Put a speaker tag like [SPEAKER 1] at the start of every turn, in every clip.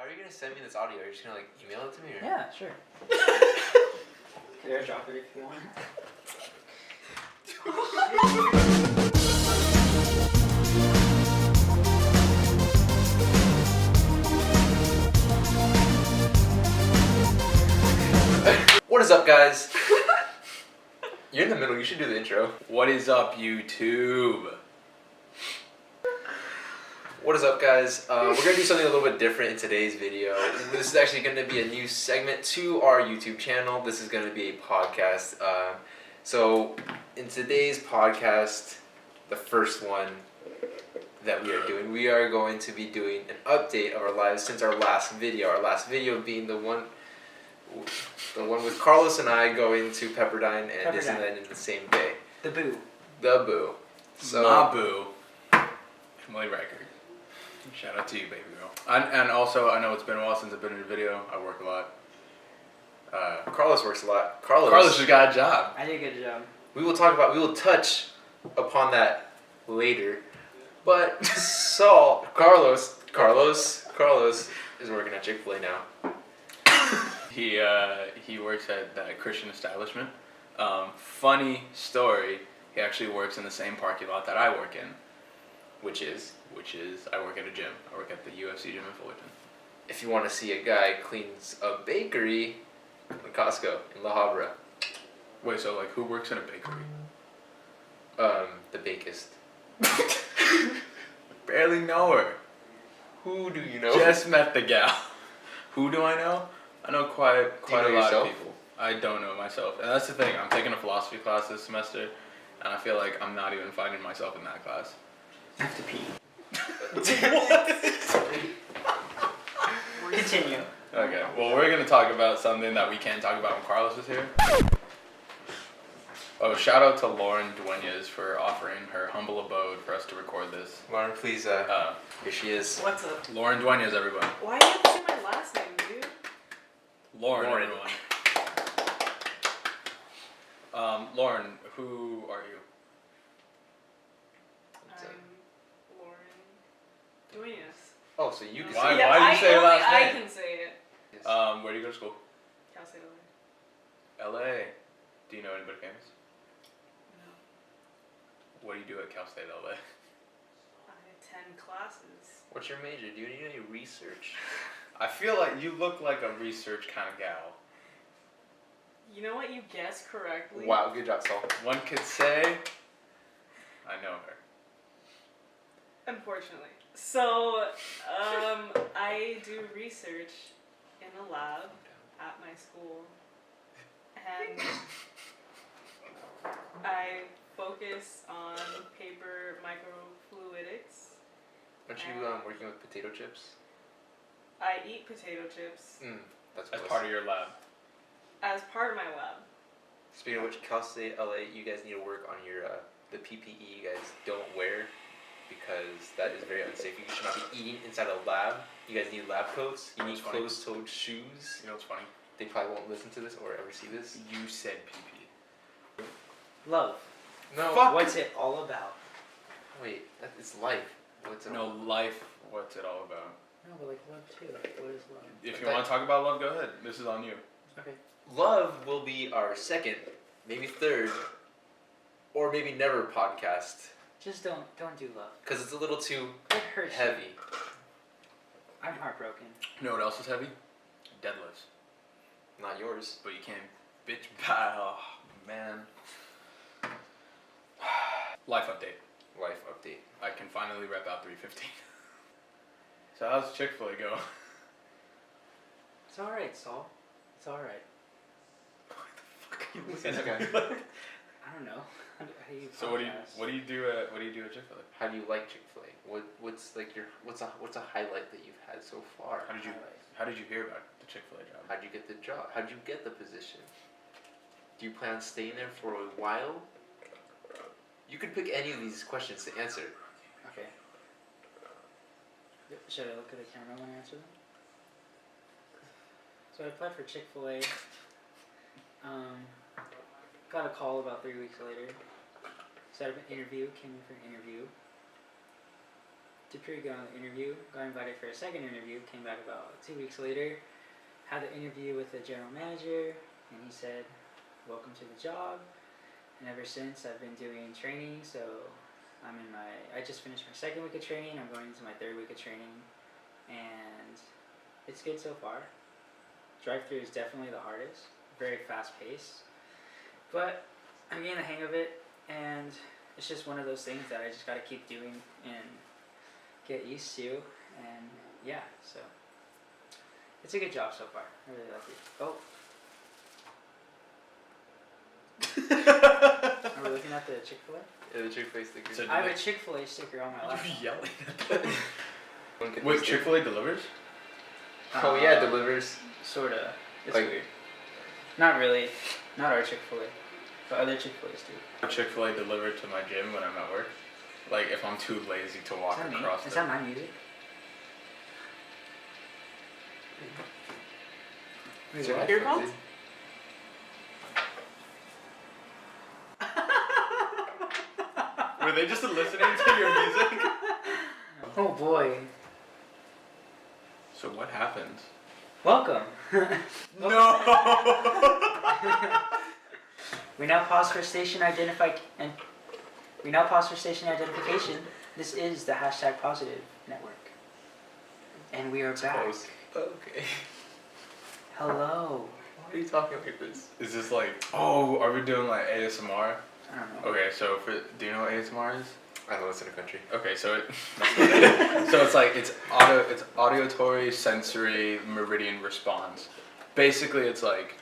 [SPEAKER 1] are you gonna send me this audio? You're just gonna like email it to me, or?
[SPEAKER 2] Yeah, sure. Can I drop it if you want?
[SPEAKER 1] What is up, guys? You're in the middle. You should do the intro.
[SPEAKER 3] What is up, YouTube?
[SPEAKER 1] What is up, guys? We're gonna do something a little bit different in today's video. This is actually gonna be a new segment to our YouTube channel. This is gonna be a podcast. So in today's podcast, the first one that we are doing, we are going to be doing an update of our lives since our last video. Our last video being the one with Carlos and I going to Pepperdine and Disneyland in the same day.
[SPEAKER 2] The boo.
[SPEAKER 1] The boo. So
[SPEAKER 3] My boo. Emily Riker. Shout out to you, baby girl. And also, I know it's been a while since I've been in a video. I work a lot.
[SPEAKER 1] Carlos works a lot. Carlos
[SPEAKER 3] just got a job.
[SPEAKER 2] I did a good job.
[SPEAKER 1] We will touch upon that later. But Carlos is working at Chick-fil-A now.
[SPEAKER 3] He works at that Christian establishment. Funny story. He actually works in the same parking lot that I work in, which is I work at a gym. I work at the UFC gym in Fullerton.
[SPEAKER 1] If you want to see a guy cleans a bakery in Costco in La Habra.
[SPEAKER 3] Wait, so like who works in a bakery?
[SPEAKER 1] The bakist.
[SPEAKER 3] Barely know her.
[SPEAKER 1] Who do you know?
[SPEAKER 3] Just met the gal. Who do I know? I know quite a lot
[SPEAKER 1] yourself?
[SPEAKER 3] of people. I don't know myself, and that's the thing. I'm taking a philosophy class this semester, and I feel like I'm not even finding myself in that class.
[SPEAKER 2] I have to pee.
[SPEAKER 1] What?
[SPEAKER 2] Continue.
[SPEAKER 3] Okay, well, we're going to talk about something that we can't talk about when Carlos is here. Oh, shout out to Lauren Duenas for offering her humble abode for us to record this.
[SPEAKER 1] Lauren, please, here she is.
[SPEAKER 2] What's up?
[SPEAKER 3] Lauren Duenas, everybody.
[SPEAKER 4] Why do you have to say my last name, dude?
[SPEAKER 3] Lauren.
[SPEAKER 1] Lauren.
[SPEAKER 3] Everyone. Lauren, who are you?
[SPEAKER 4] I'm Lauren Duenas.
[SPEAKER 1] Oh, so you can
[SPEAKER 3] Why-
[SPEAKER 1] say
[SPEAKER 3] why do you say your last
[SPEAKER 4] I
[SPEAKER 3] name?
[SPEAKER 4] can say it.
[SPEAKER 1] Yes.
[SPEAKER 3] Where do you go to school?
[SPEAKER 4] Cal State
[SPEAKER 3] LA. Do you know anybody famous?
[SPEAKER 4] No.
[SPEAKER 3] What do you do at Cal State LA?
[SPEAKER 4] I attend classes.
[SPEAKER 1] What's your major? Do you need any research?
[SPEAKER 3] I feel like you look like a research kind of gal.
[SPEAKER 4] You know what? You guessed correctly.
[SPEAKER 1] Wow, good job, Saul.
[SPEAKER 3] One could say I know her.
[SPEAKER 4] Unfortunately. So, I do research in a lab at my school. And I focus on paper microfluidics.
[SPEAKER 1] Aren't you working with potato chips?
[SPEAKER 4] I eat potato chips
[SPEAKER 1] That's
[SPEAKER 3] As
[SPEAKER 1] gross.
[SPEAKER 3] part of your lab.
[SPEAKER 4] as part of my lab.
[SPEAKER 1] Speaking of which, Cal State LA, you guys need to work on your the PPE you guys don't wear, because that is very unsafe. You should not be eating inside a lab. You guys need lab coats. You need
[SPEAKER 3] That's funny.
[SPEAKER 1] closed-toed shoes.
[SPEAKER 3] You know what's funny?
[SPEAKER 1] They probably won't listen to this or ever see this.
[SPEAKER 3] You said PP.
[SPEAKER 2] Love.
[SPEAKER 1] No.
[SPEAKER 3] Fuck.
[SPEAKER 2] What's it all about?
[SPEAKER 1] Wait, it's life. What's it?
[SPEAKER 3] No, life, what's it all about?
[SPEAKER 2] No, but like love too. What is love?
[SPEAKER 3] If you want to talk about love, go ahead. This is on you.
[SPEAKER 2] Okay.
[SPEAKER 1] Love will be our second, maybe third, or maybe never podcast,
[SPEAKER 2] Just don't do love.
[SPEAKER 1] because it's a little too
[SPEAKER 2] It hurts. you.
[SPEAKER 1] heavy.
[SPEAKER 2] I'm heartbroken.
[SPEAKER 3] You know what else is heavy? Deadlifts.
[SPEAKER 1] Not yours.
[SPEAKER 3] But you can't bitch about. Oh, man. Life update.
[SPEAKER 1] Life update.
[SPEAKER 3] I can finally rep out 315. So how's Chick-fil-A go?
[SPEAKER 2] It's alright, Saul. It's alright.
[SPEAKER 1] Listen to this guy.
[SPEAKER 2] I don't know. How do you
[SPEAKER 3] So what do you do at Chick-fil-A?
[SPEAKER 1] How do you like Chick-fil-A? What's like what's a highlight that you've had so far?
[SPEAKER 3] How did you hear about the Chick-fil-A job?
[SPEAKER 1] How'd you get the job? How'd you get the position? Do you plan on staying there for a while? You could pick any of these questions to answer.
[SPEAKER 2] Okay. Should I look at the camera when I answer them? So I applied for Chick-fil-A. Got a call about 3 weeks later. Set up an interview. Came in for an interview. did pretty good on the interview. Got invited for a second interview. Came back about 2 weeks later. Had the interview with the general manager, and he said, "Welcome to the job." And ever since, I've been doing training. So I just finished my 2nd week of training. I'm going into my 3rd week of training, and it's good so far. Drive-through is definitely the hardest. Very fast paced, but I'm getting the hang of it, and it's just one of those things that I just gotta keep doing and get used to, and yeah, so it's a good job so far. I really like it. Oh. Are we looking at the Chick-fil-A?
[SPEAKER 1] Yeah, the Chick-fil-A sticker.
[SPEAKER 3] So-
[SPEAKER 2] I have a Chick-fil-A sticker on my laptop.
[SPEAKER 3] You're yelling at them.
[SPEAKER 1] Wait,
[SPEAKER 3] Wait, Chick-fil-A delivers?
[SPEAKER 1] Oh yeah, it delivers.
[SPEAKER 2] Sorta. It's
[SPEAKER 1] Like-
[SPEAKER 2] weird. Not really. Not our Chick-fil-A. But other Chick-fil-A's do.
[SPEAKER 3] Chick-fil-A delivered to my gym when I'm at work. Like if I'm too lazy to walk across
[SPEAKER 2] Is
[SPEAKER 3] the...
[SPEAKER 2] that my music? Wait,
[SPEAKER 1] Is your
[SPEAKER 2] what?
[SPEAKER 1] headphones
[SPEAKER 4] Earphones?
[SPEAKER 1] in?
[SPEAKER 3] Were they just listening to your music?
[SPEAKER 2] Oh boy.
[SPEAKER 3] So what happened?
[SPEAKER 2] Welcome.
[SPEAKER 3] No!
[SPEAKER 2] We now pause for station identification. This is the hashtag positive network. And we are back.
[SPEAKER 1] Close. Okay.
[SPEAKER 2] Hello.
[SPEAKER 1] Why are you talking like this?
[SPEAKER 3] Is this like... Oh, are we doing like ASMR?
[SPEAKER 2] I don't know.
[SPEAKER 3] Okay, so do you know what ASMR is?
[SPEAKER 1] I know it's in the country.
[SPEAKER 3] Okay, so so it's like it's auditory sensory meridian response. Basically, it's like,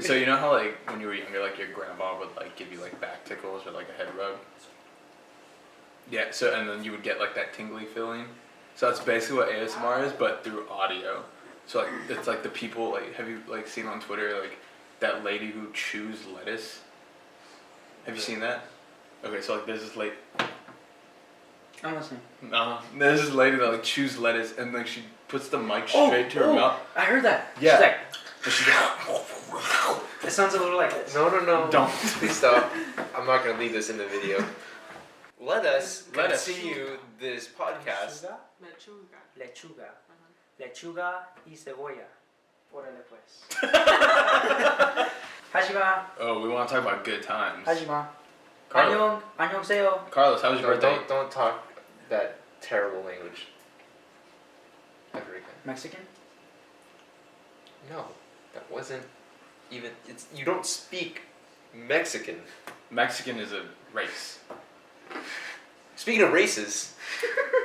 [SPEAKER 3] so you know how like when you were younger, like your grandma would like give you like back tickles or like a head rub. Yeah. So and then you would get like that tingly feeling. So that's basically what ASMR is, but through audio. So like it's like the people like have you like seen on Twitter like that lady who chews lettuce? Have you seen that? Okay, so like there's this lady.
[SPEAKER 2] I'm listening.
[SPEAKER 3] There's this lady that like chews lettuce and like she puts the mic straight to her mouth.
[SPEAKER 2] I heard that.
[SPEAKER 3] Yeah.
[SPEAKER 2] She's like,
[SPEAKER 3] And she's like,
[SPEAKER 2] it sounds a little like this.
[SPEAKER 1] No.
[SPEAKER 3] Don't.
[SPEAKER 1] Please stop. I'm not gonna leave this in the video. Let us
[SPEAKER 3] Let us.
[SPEAKER 1] continue this podcast.
[SPEAKER 2] Lechuga.
[SPEAKER 4] Lechuga.
[SPEAKER 2] Lechuga.
[SPEAKER 4] Uh-huh.
[SPEAKER 2] Lechuga y cebolla. Órale pues. Hajima.
[SPEAKER 3] Oh, we want to talk about good times.
[SPEAKER 2] Hajima.
[SPEAKER 3] Carlos,
[SPEAKER 2] Annyeonghaseyo.
[SPEAKER 3] Carlos, how was your
[SPEAKER 1] No,
[SPEAKER 3] birthday?
[SPEAKER 1] don't talk that terrible language. Ever again.
[SPEAKER 2] Mexican?
[SPEAKER 1] No, that wasn't even. It's you don't speak Mexican.
[SPEAKER 3] Mexican is a race.
[SPEAKER 1] Speaking of races,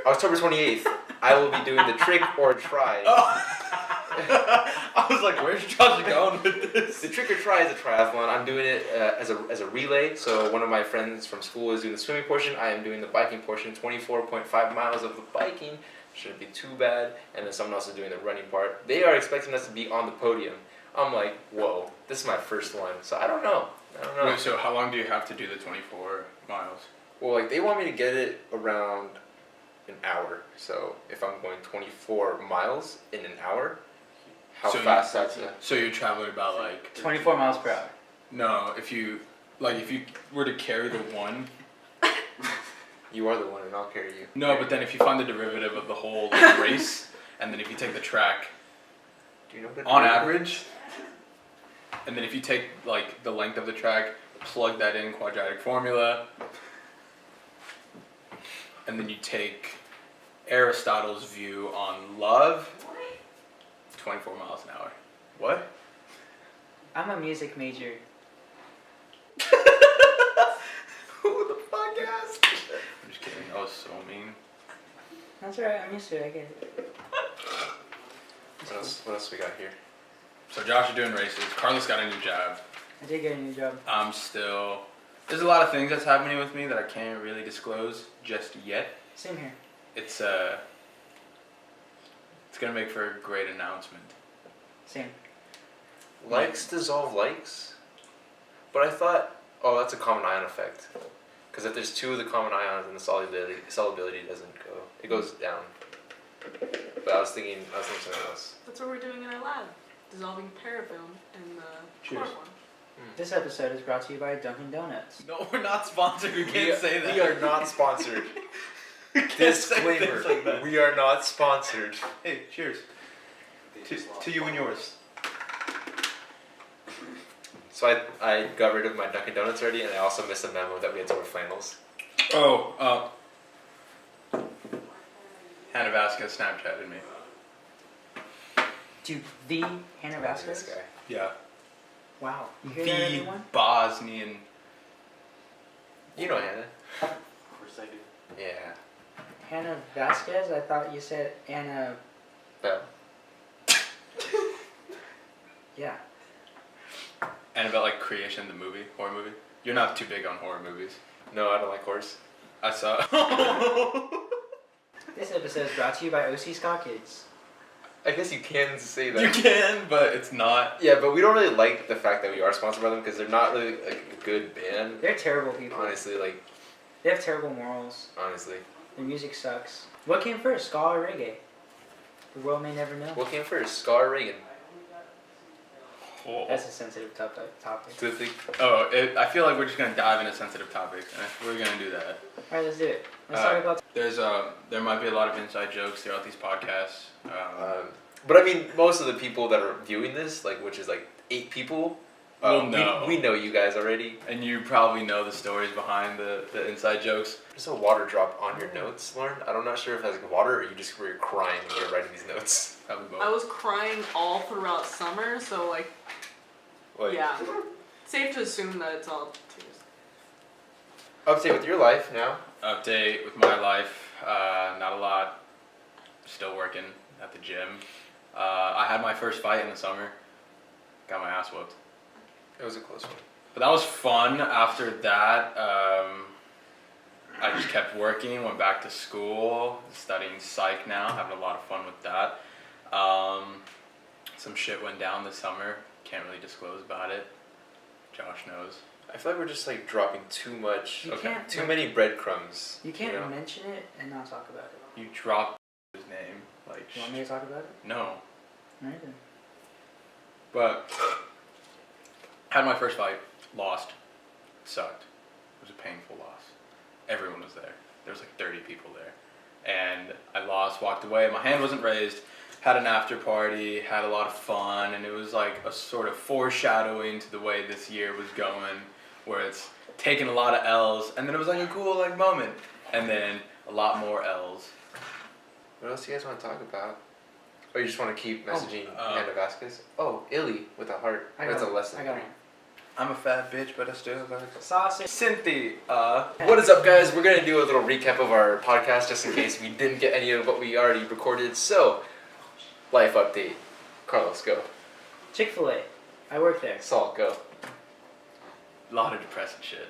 [SPEAKER 1] October 28th, I will be doing the trick or try.
[SPEAKER 3] I was like, where's Josh going with this?
[SPEAKER 1] The trick or try is a triathlon. I'm doing it as a relay. So one of my friends from school is doing the swimming portion. I am doing the biking portion. 24.5 miles of the biking. Shouldn't be too bad. And then someone else is doing the running part. They are expecting us to be on the podium. I'm like, whoa, this is my first one. So I don't know.
[SPEAKER 3] Wait, so how long do you have to do the 24 miles?
[SPEAKER 1] Well, like they want me to get it around an hour. So if I'm going 24 miles in an hour, how
[SPEAKER 3] So
[SPEAKER 1] fast that's it?
[SPEAKER 3] So you're traveling about like
[SPEAKER 2] 24 miles per hour.
[SPEAKER 3] no, if you were to carry the one.
[SPEAKER 1] You are the one, and I'll carry you.
[SPEAKER 3] No, but then if you find the derivative of the whole like, race, and then if you take the track
[SPEAKER 1] Do you know what?
[SPEAKER 3] on average, and then if you take like the length of the track, plug that in quadratic formula, and then you take Aristotle's view on love, 24 miles an hour. What?
[SPEAKER 2] I'm a music major.
[SPEAKER 1] Who the fuck asked?
[SPEAKER 3] I'm just kidding. That was so mean.
[SPEAKER 2] That's alright, I'm used to it, I get it.
[SPEAKER 1] What else we got here?
[SPEAKER 3] So Josh is doing races. Carlos got a new job.
[SPEAKER 2] I did get a new job.
[SPEAKER 3] I'm still. There's a lot of things that's happening with me that I can't really disclose just yet.
[SPEAKER 2] Same here.
[SPEAKER 3] It's gonna make for a great announcement.
[SPEAKER 2] Same.
[SPEAKER 1] Likes dissolve likes? But I thought, oh, that's a common ion effect. Because if there's two of the common ions, then the solubility doesn't go. It goes down. But I was thinking something else.
[SPEAKER 4] That's what we're doing in our lab. Dissolving parafilm in the
[SPEAKER 3] Cheers.
[SPEAKER 4] chloroform.
[SPEAKER 2] This episode is brought to you by Dunkin' Donuts.
[SPEAKER 3] No, we're not sponsored. We
[SPEAKER 1] We are not sponsored.
[SPEAKER 3] We can't
[SPEAKER 1] Disclaimer:
[SPEAKER 3] Things like that.
[SPEAKER 1] we are not sponsored.
[SPEAKER 3] Hey, cheers. To you and yours.
[SPEAKER 1] So I got rid of my Dunkin' Donuts already, and I also missed a memo that we had to wear flannels.
[SPEAKER 3] Oh, Hannah Vasquez Snapchatted me.
[SPEAKER 2] Dude, the Hannah Vasquez?
[SPEAKER 1] This guy.
[SPEAKER 3] Yeah.
[SPEAKER 2] Wow. You hear that,
[SPEAKER 3] The
[SPEAKER 2] everyone?
[SPEAKER 3] Bosnian.
[SPEAKER 1] You know Hannah.
[SPEAKER 5] Of course I do.
[SPEAKER 1] Yeah.
[SPEAKER 2] Hannah Vasquez? I thought you said Anna.
[SPEAKER 1] Bell.
[SPEAKER 2] Yeah.
[SPEAKER 3] And about like Creation, the movie, horror movie. You're not too big on horror movies.
[SPEAKER 1] No, I don't like horse.
[SPEAKER 3] I saw.
[SPEAKER 2] This episode is brought to you by OC Ska Kids.
[SPEAKER 1] I guess you can say that.
[SPEAKER 3] You can, but it's not.
[SPEAKER 1] Yeah, but we don't really like the fact that we are sponsored by them because they're not really like a good band.
[SPEAKER 2] They're terrible people.
[SPEAKER 1] Honestly,
[SPEAKER 2] They have terrible morals.
[SPEAKER 1] honestly.
[SPEAKER 2] Their music sucks. What came first, ska or reggae? The world may never know.
[SPEAKER 1] What came first, Ska or Reagan?
[SPEAKER 2] That's a sensitive topic.
[SPEAKER 1] Typically.
[SPEAKER 3] I feel like we're just gonna dive into sensitive topics, and we're gonna do that.
[SPEAKER 2] Alright, let's do it. Let's talk about.
[SPEAKER 3] There might be a lot of inside jokes throughout these podcasts.
[SPEAKER 1] But I mean, most of the people that are viewing this, like, which is like 8 people,
[SPEAKER 3] Well, no.
[SPEAKER 1] we know you guys already.
[SPEAKER 3] And you probably know the stories behind the inside jokes.
[SPEAKER 1] There's a water drop on your notes, Lauren. I'm not sure if that's like water or you just were crying when you were writing these notes.
[SPEAKER 3] Probably both.
[SPEAKER 4] I was crying all throughout summer, so yeah. Safe to assume that it's all tears.
[SPEAKER 1] Update with your life now.
[SPEAKER 3] Update with my life. Not a lot. Still working at the gym. I had my first fight in the summer. Got my ass whooped.
[SPEAKER 1] It was a close one.
[SPEAKER 3] But that was fun. After that, I just kept working, went back to school, studying psych now, having a lot of fun with that. Some shit went down this summer. Can't really disclose about it. Josh knows.
[SPEAKER 1] I feel like we're just like dropping too much.
[SPEAKER 2] You can't-
[SPEAKER 1] Too many breadcrumbs.
[SPEAKER 2] You can't
[SPEAKER 1] know?
[SPEAKER 2] mention it and not talk about it.
[SPEAKER 3] You dropped his name. Like,
[SPEAKER 2] You want me to talk about it?
[SPEAKER 3] no.
[SPEAKER 2] Alright then.
[SPEAKER 3] But had my first fight, lost. Sucked. It was a painful loss. Everyone was there. There was like 30 people there. And I lost, walked away. My hand wasn't raised. Had an after party, had a lot of fun, and it was like a sort of foreshadowing to the way this year was going, where it's taken a lot of L's, and then it was like a cool like moment, and then a lot more L's.
[SPEAKER 1] What else do you guys want to talk about? Or you just want to keep messaging Hannah Vasquez? Oh, Illy with a heart.
[SPEAKER 2] I
[SPEAKER 1] That's
[SPEAKER 2] got
[SPEAKER 1] a
[SPEAKER 2] it.
[SPEAKER 1] lesson.
[SPEAKER 2] I got it.
[SPEAKER 3] I'm a fat bitch, but I still have a
[SPEAKER 2] Sausage.
[SPEAKER 3] Cynthia.
[SPEAKER 1] What is up, guys? We're going to do a little recap of our podcast just in case we didn't get any of what we already recorded. So, life update. Carlos, go.
[SPEAKER 2] Chick-fil-A. I work there.
[SPEAKER 1] Saul, go.
[SPEAKER 3] A lot of depressing shit.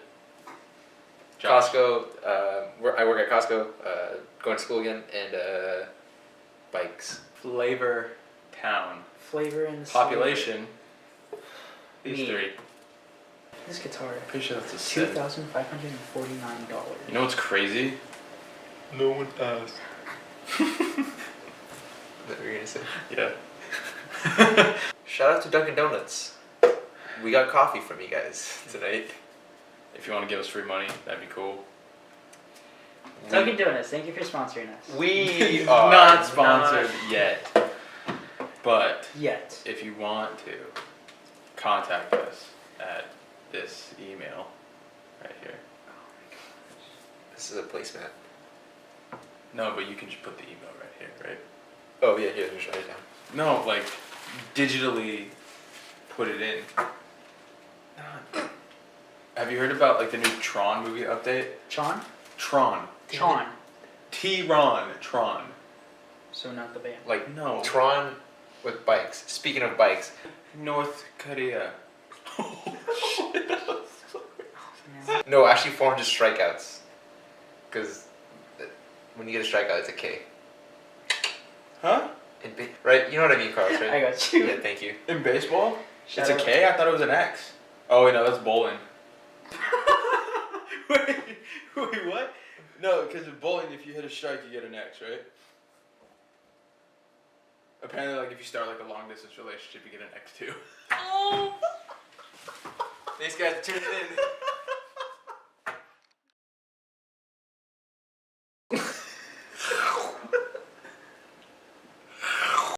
[SPEAKER 3] Josh.
[SPEAKER 1] Costco. I work at Costco. Going to school again. And bikes.
[SPEAKER 3] Flavor Town.
[SPEAKER 2] Flavor and
[SPEAKER 3] Population. These
[SPEAKER 2] Me.
[SPEAKER 3] 3.
[SPEAKER 2] This guitar.
[SPEAKER 3] Pretty sure that's a set.
[SPEAKER 2] $2,549.
[SPEAKER 3] You know what's crazy?
[SPEAKER 1] No one asked. What were you going to say?
[SPEAKER 3] Yeah.
[SPEAKER 1] Shout out to Dunkin' Donuts. We got coffee from you guys tonight.
[SPEAKER 3] If you want to give us free money, that'd be cool.
[SPEAKER 2] Dunkin' Donuts, thank you for sponsoring us.
[SPEAKER 1] We are
[SPEAKER 3] Not sponsored yet. But
[SPEAKER 2] Yet.
[SPEAKER 3] if you want to, contact us at this email right here.
[SPEAKER 1] This is a placemat.
[SPEAKER 3] No, but you can just put the email right here, right?
[SPEAKER 1] Oh, yeah, here, just write it down.
[SPEAKER 3] No, like digitally put it in. Have you heard about like the new Tron movie update?
[SPEAKER 2] Chon?
[SPEAKER 3] Tron.
[SPEAKER 2] Chon.
[SPEAKER 3] T-Ron. Tron.
[SPEAKER 2] So not the band.
[SPEAKER 1] Like,
[SPEAKER 3] No.
[SPEAKER 1] Tron with bikes. Speaking of bikes,
[SPEAKER 3] North Korea.
[SPEAKER 1] no, actually 400 strikeouts. Because when you get a strikeout, it's a K.
[SPEAKER 3] Huh?
[SPEAKER 1] Right? You know what I mean, Carlos, right?
[SPEAKER 2] I got you.
[SPEAKER 1] Yeah, thank you.
[SPEAKER 3] In baseball?
[SPEAKER 2] Shout
[SPEAKER 3] It's a
[SPEAKER 2] out-
[SPEAKER 3] K? I thought it was an X. Oh, wait, no, that's bowling. wait, what? No, because in bowling, if you hit a strike, you get an X, right? Apparently, like, if you start, like, a long-distance relationship, you get an X, too.
[SPEAKER 4] Oh!
[SPEAKER 1] Thanks, guys, for tuning in.